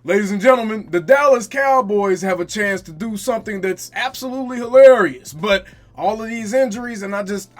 Ladies and gentlemen, the Dallas Cowboys have a chance to do something that's absolutely hilarious, but all of these injuries, and I just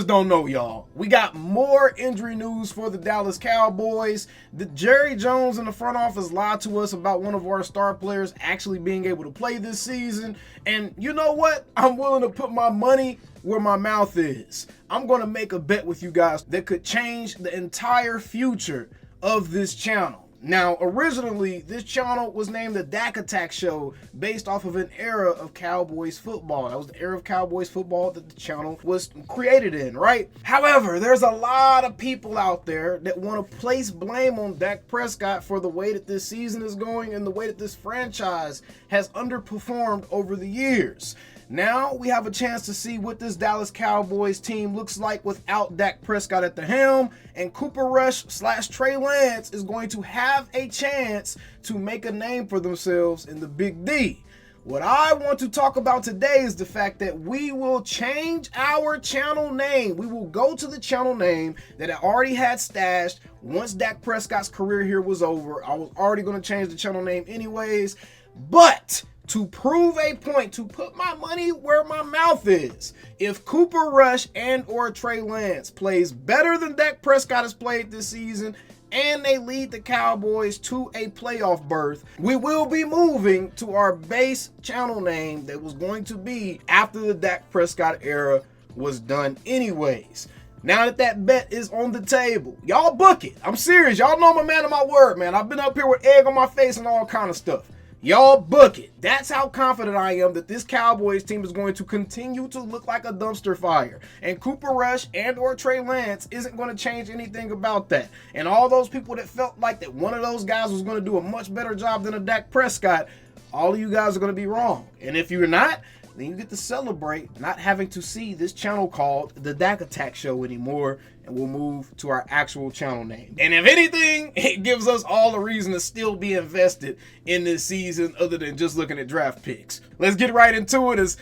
don't know, y'all. We got more injury news for the Dallas Cowboys. The Jerry Jones in the front office lied to us about one of our star players actually being able to play this season. And you know what? I'm willing to put my money where my mouth is. I'm going to make a bet with you guys that could change the entire future of this channel. Now, originally, this channel was named the Dak Attack Show based off of an era of Cowboys football. That was the era of Cowboys football that the channel was created in, right? However, there's a lot of people out there that want to place blame on Dak Prescott for the way that this season is going and the way that this franchise has underperformed over the years. Now we have a chance to see what this Dallas Cowboys team looks like without Dak Prescott at the helm, and Cooper Rush / Trey Lance is going to have a chance to make a name for themselves in the Big D. What I want to talk about today is the fact that we will change our channel name. We will go to the channel name that I already had stashed once Dak Prescott's career here was over. I was already going to change the channel name anyways, but to prove a point, to put my money where my mouth is, if Cooper Rush and/or Trey Lance plays better than Dak Prescott has played this season, and they lead the Cowboys to a playoff berth, we will be moving to our base channel name that was going to be after the Dak Prescott era was done anyways. Now that bet is on the table, y'all book it. I'm serious. Y'all know I'm a man of my word, man. I've been up here with egg on my face and all kind of stuff. Y'all book it. That's how confident I am that this Cowboys team is going to continue to look like a dumpster fire. And Cooper Rush and/or Trey Lance isn't going to change anything about that. And all those people that felt like that one of those guys was going to do a much better job than a Dak Prescott, all of you guys are going to be wrong. And if you're not, then you get to celebrate not having to see this channel called the Dak Attack Show anymore, and we'll move to our actual channel name. And if anything, it gives us all a reason to still be invested in this season other than just looking at draft picks. Let's get right into it.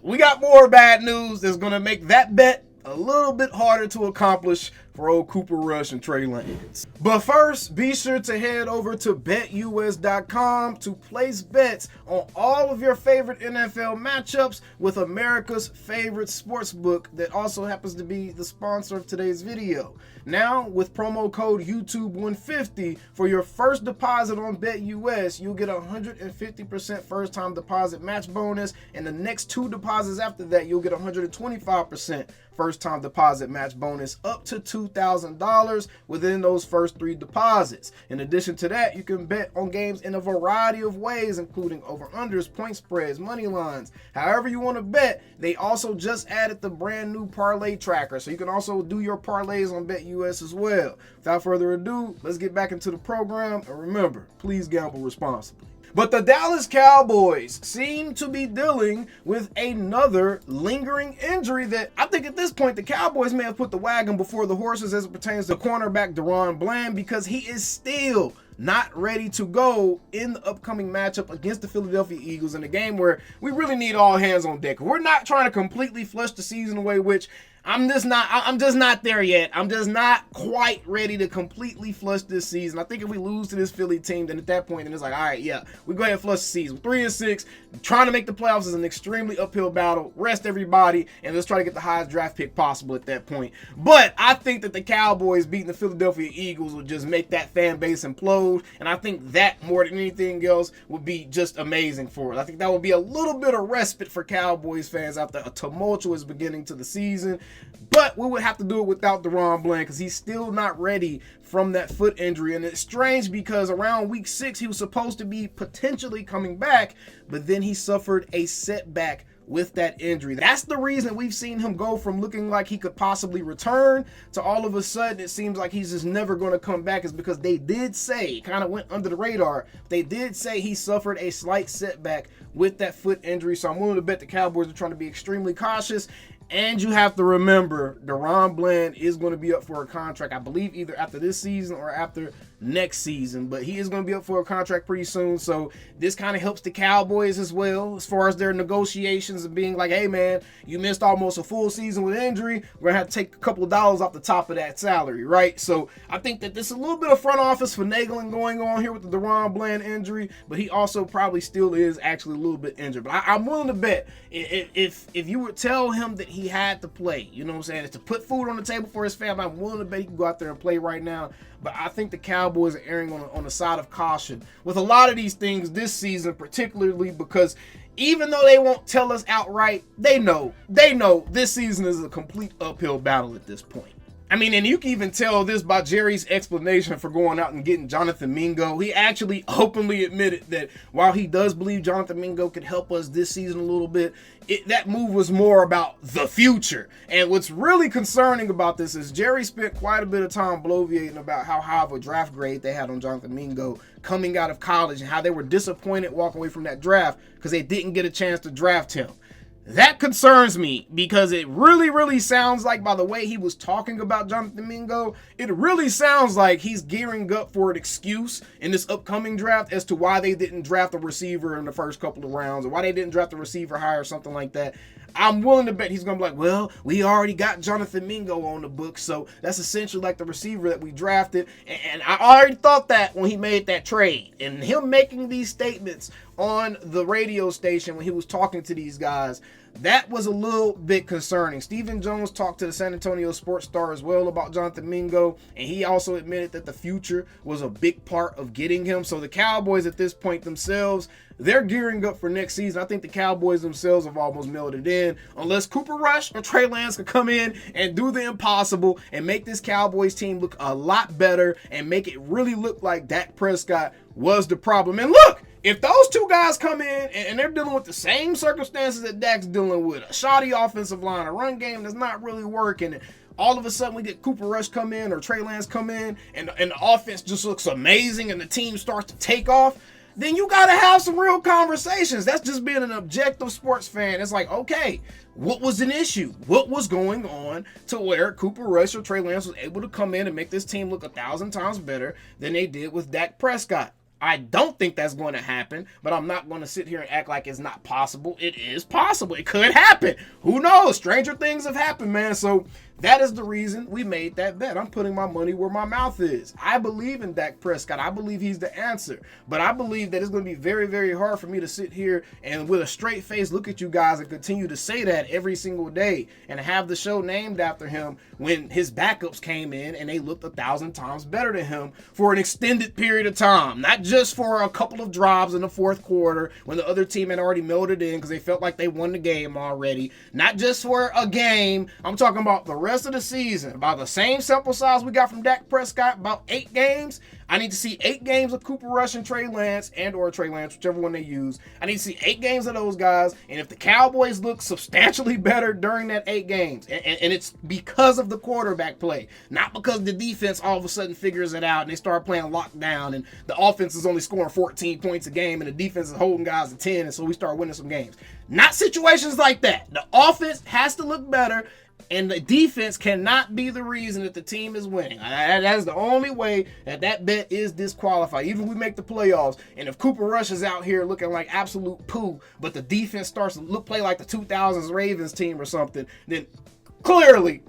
We got more bad news that's going to make that bet a little bit harder to accomplish for old Cooper Rush and Trey Lance. But first, be sure to head over to betus.com to place bets on all of your favorite NFL matchups with America's favorite sportsbook that also happens to be the sponsor of today's video. Now, with promo code YouTube150 for your first deposit on BetUS, you'll get a 150% first time deposit match bonus, and the next two deposits after that, you'll get 125% first time deposit match bonus up to $2,000 within those first three deposits. In addition to that, you can bet on games in a variety of ways, including over-unders, point spreads, money lines, however you want to bet. They also just added the brand new parlay tracker, so you can also do your parlays on BetUS as well. Without further ado, let's get back into the program, and remember, please gamble responsibly. But the Dallas Cowboys seem to be dealing with another lingering injury that I think at this point the Cowboys may have put the wagon before the horses as it pertains to cornerback Daron Bland, because he is still not ready to go in the upcoming matchup against the Philadelphia Eagles in a game where we really need all hands on deck. We're not trying to completely flush the season away, which I'm just not there yet. I'm just not quite ready to completely flush this season. I think if we lose to this Philly team, then at that point, then it's like, all right, yeah, we go ahead and flush the season. 3-6, trying to make the playoffs is an extremely uphill battle. Rest everybody, and let's try to get the highest draft pick possible at that point. But I think that the Cowboys beating the Philadelphia Eagles will just make that fan base implode, and I think that more than anything else would be just amazing for us. I think that would be a little bit of respite for Cowboys fans after a tumultuous beginning to the season. But we would have to do it without Daron Bland because he's still not ready from that foot injury. And it's strange because around week 6, he was supposed to be potentially coming back, but then he suffered a setback with that injury. That's the reason we've seen him go from looking like he could possibly return to all of a sudden it seems like he's just never going to come back, is because they did say, it kind of went under the radar, they did say he suffered a slight setback with that foot injury. So I'm willing to bet the Cowboys are trying to be extremely cautious. And you have to remember, Daron Bland is going to be up for a contract, I believe, either after this season or after next season, but he is going to be up for a contract pretty soon. So this kind of helps the Cowboys as well as far as their negotiations of being like, hey man, you missed almost a full season with injury. We're going to have to take a couple of dollars off the top of that salary, right? So I think that this is a little bit of front office finagling going on here with the Daron Bland injury, but he also probably still is actually a little bit injured. But I'm willing to bet if you would tell him that he had to play, you know what I'm saying, to put food on the table for his family, I'm willing to bet he can go out there and play right now. But I think the Cowboys are erring on the side of caution with a lot of these things this season, particularly because even though they won't tell us outright, they know this season is a complete uphill battle at this point. I mean, and you can even tell this by Jerry's explanation for going out and getting Jonathan Mingo. He actually openly admitted that while he does believe Jonathan Mingo could help us this season a little bit, that move was more about the future. And what's really concerning about this is Jerry spent quite a bit of time bloviating about how high of a draft grade they had on Jonathan Mingo coming out of college and how they were disappointed walking away from that draft because they didn't get a chance to draft him. That concerns me because it really sounds like, by the way he was talking about Jonathan Mingo, it really sounds like he's gearing up for an excuse in this upcoming draft as to why they didn't draft a receiver in the first couple of rounds or why they didn't draft a receiver high or something like that. I'm willing to bet he's going to be like, well, we already got Jonathan Mingo on the books, so that's essentially like the receiver that we drafted. And I already thought that when he made that trade. And him making these statements on the radio station when he was talking to these guys, that was a little bit concerning. Stephen Jones talked to the San Antonio Sports Star as well about Jonathan Mingo, and he also admitted that the future was a big part of getting him. So the Cowboys at this point themselves, they're gearing up for next season. I think the Cowboys themselves have almost mailed it in. Unless Cooper Rush or Trey Lance can come in and do the impossible and make this Cowboys team look a lot better and make it really look like Dak Prescott was the problem. And look, if those two guys come in and they're dealing with the same circumstances that Dak's dealing with, a shoddy offensive line, a run game that's not really working, all of a sudden we get Cooper Rush come in or Trey Lance come in and the offense just looks amazing and the team starts to take off, then you got to have some real conversations. That's just being an objective sports fan. It's like, okay, what was an issue? What was going on to where Cooper Rush or Trey Lance was able to come in and make this team look 1,000 times better than they did with Dak Prescott? I don't think that's going to happen, but I'm not going to sit here and act like it's not possible. It is possible. It could happen. Who knows? Stranger things have happened, man. So that is the reason we made that bet. I'm putting my money where my mouth is. I believe in Dak Prescott. I believe he's the answer. But I believe that it's going to be very hard for me to sit here and with a straight face look at you guys and continue to say that every single day and have the show named after him when his backups came in and they looked 1,000 times better than him for an extended period of time. Not just for a couple of drives in the fourth quarter when the other team had already milled it in because they felt like they won the game already. Not just for a game. I'm talking about the rest of the season. About the same sample size we got from Dak Prescott, about 8 games. I need to see 8 games of Cooper Rush and Trey Lance, or Trey Lance, whichever one they use. I need to see 8 games of those guys. And if the Cowboys look substantially better during that 8 games, and it's because of the quarterback play, not because the defense all of a sudden figures it out and they start playing lockdown and the offense is only scoring 14 points a game and the defense is holding guys to 10, and so we start winning some games. Not situations like that. The offense has to look better, and the defense cannot be the reason that the team is winning. That is the only way that bet is disqualified. Even if we make the playoffs, and if Cooper Rush is out here looking like absolute poo, but the defense starts to play like the 2000s Ravens team or something, then clearly,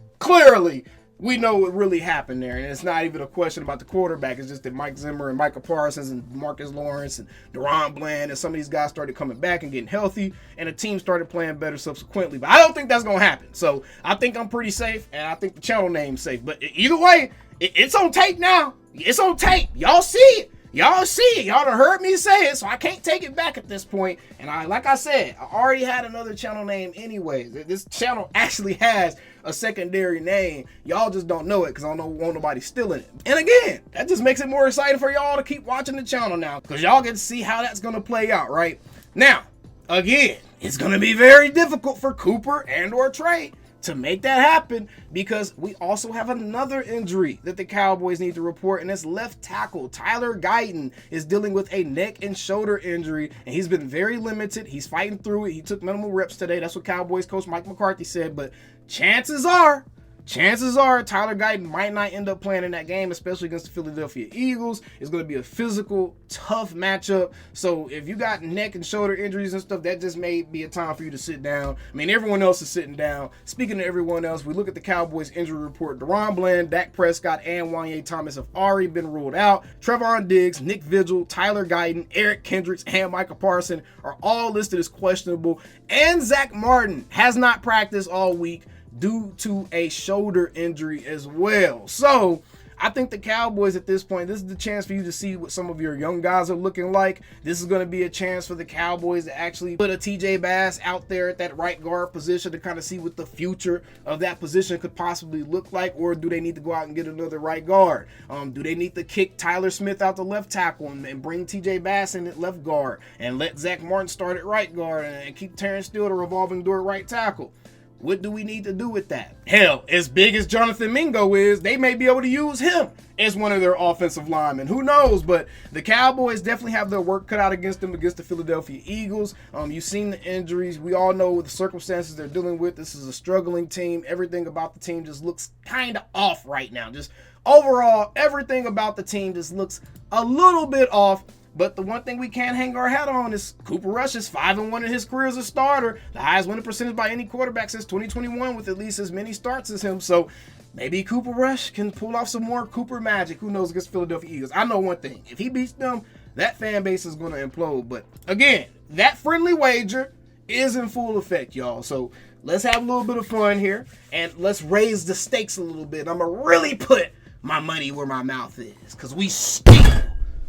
we know what really happened there. And it's not even a question about the quarterback. It's just that Mike Zimmer and Micah Parsons and Marcus Lawrence and Daron Bland and some of these guys started coming back and getting healthy, and the team started playing better subsequently. But I don't think that's going to happen. So I think I'm pretty safe, and I think the channel name's safe. But either way, it's on tape now. It's on tape. Y'all see it. Y'all see it. Y'all done heard me say it, so I can't take it back at this point. And like I said, I already had another channel name anyways. This channel actually has a secondary name. Y'all just don't know it because I don't want nobody stealing it. And again, that just makes it more exciting for y'all to keep watching the channel now because y'all get to see how that's going to play out, right? Now, again, it's going to be very difficult for Cooper and or Trey to make that happen because we also have another injury that the Cowboys need to report, and that's left tackle Tyler Guyton is dealing with a neck and shoulder injury, and he's been very limited. He's fighting through it. He took minimal reps today. That's what Cowboys coach Mike McCarthy said, but chances are chances are Tyler Guyton might not end up playing in that game, especially against the Philadelphia Eagles. It's going to be a physical, tough matchup. So if you got neck and shoulder injuries and stuff, that just may be a time for you to sit down. I mean, everyone else is sitting down. Speaking of everyone else, we look at the Cowboys injury report. Daron Bland, Dak Prescott, and Wanye Thomas have already been ruled out. Trevon Diggs, Nick Vigil, Tyler Guyton, Eric Kendricks, and Micah Parsons are all listed as questionable. And Zach Martin has not practiced all week due to a shoulder injury as well. So I think the Cowboys at this point, this is the chance for you to see what some of your young guys are looking like. This is going to be a chance for the Cowboys to actually put a TJ Bass out there at that right guard position to kind of see what the future of that position could possibly look like. Or do they need to go out and get another right guard? Do they need to kick Tyler Smith out the left tackle and bring TJ Bass in at left guard and let Zach Martin start at right guard and keep Terrence Steele the revolving door at right tackle? What do we need to do with that? Hell, as big as Jonathan Mingo is, they may be able to use him as one of their offensive linemen. Who knows? But the Cowboys definitely have their work cut out against them against the Philadelphia Eagles. You've seen the injuries. We all know the circumstances they're dealing with. This is a struggling team. Everything about the team just looks kind of off right now. Just overall, everything about the team just looks a little bit off. But the one thing we can't hang our hat on is Cooper Rush is 5-1 in his career as a starter, the highest winning percentage by any quarterback since 2021 with at least as many starts as him. So maybe Cooper Rush can pull off some more Cooper magic. Who knows against Philadelphia Eagles? I know one thing. If he beats them, that fan base is going to implode. But again, that friendly wager is in full effect, y'all. So let's have a little bit of fun here and let's raise the stakes a little bit. I'm going to really put my money where my mouth is because we still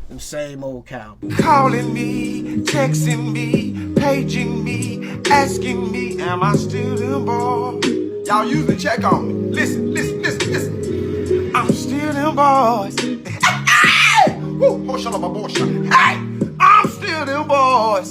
the same old Cowboys. Calling me, texting me, paging me, asking me, am I still them boys? Y'all usually check on me. Listen. I'm still them boys. Hey! Woo! Oh, shut up, my boy. Hey! I'm still them boys.